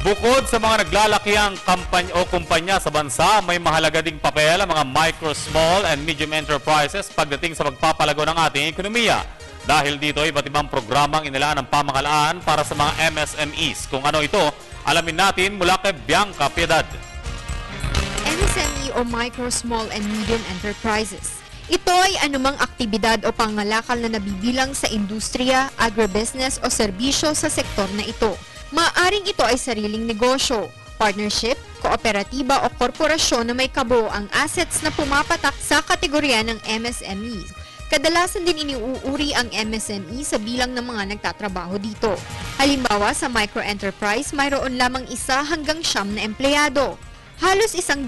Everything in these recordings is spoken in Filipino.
Bukod sa mga naglalakiang kampanya o kumpanya sa bansa, may mahalaga ding papel ang mga micro, small and medium enterprises pagdating sa pagpapalago ng ating ekonomiya. Dahil dito, iba't ibang programang inilaan ng pamahalaan para sa mga MSMEs. Kung ano ito, alamin natin mula kay Bianca Piedad. MSME o Micro, Small and Medium Enterprises. Ito ay anumang aktibidad o pangalakal na nabibilang sa industriya, agribusiness o serbisyo sa sektor na ito. Maaring ito ay sariling negosyo, partnership, kooperatiba o korporasyon na may kabuoang assets na pumapatak sa kategorya ng MSME. Kadalasan din iniuuri ang MSME sa bilang ng mga nagtatrabaho dito. Halimbawa, sa microenterprise, mayroon lamang 1 hanggang 9 na empleyado. Halos 100%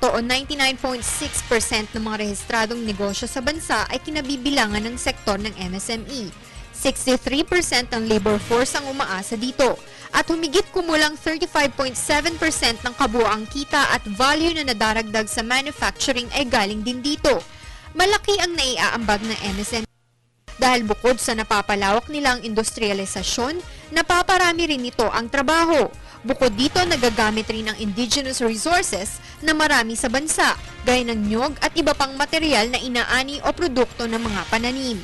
o 99.6% ng mga rehistradong negosyo sa bansa ay kinabibilangan ng sektor ng MSME. 63% ng labor force ang umaasa dito at humigit kumulang 35.7% ng kabuoang kita at value na nadaragdag sa manufacturing ay galing din dito. Malaki ang naiaambag ng MSME dahil bukod sa napapalawak nilang industrialisasyon, napaparami rin nito ang trabaho. Bukod dito, nagagamit rin ang indigenous resources na marami sa bansa, gaya ng nyog at iba pang material na inaani o produkto ng mga pananim.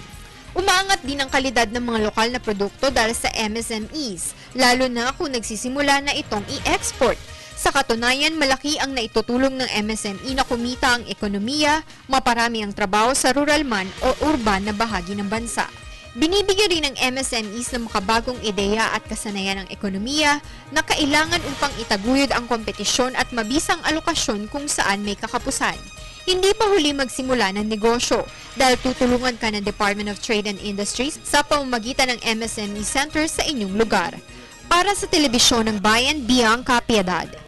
Umaangat din ang kalidad ng mga lokal na produkto dahil sa MSMEs, lalo na kung nagsisimula na itong i-export. Sa katunayan, malaki ang naitutulong ng MSME na kumita ang ekonomiya, maparami ang trabaho sa rural man o urban na bahagi ng bansa. Binibigyan rin ng MSMEs ng makabagong ideya at kasanayan ng ekonomiya na kailangan upang itaguyod ang kompetisyon at mabisang alokasyon kung saan may kakapusan. Hindi pa huli magsimula ng negosyo dahil tutulungan ka ng Department of Trade and Industries sa pamamagitan ng MSME Centers sa inyong lugar. Para sa Telebisyon ng Bayan, Bianca Piedad.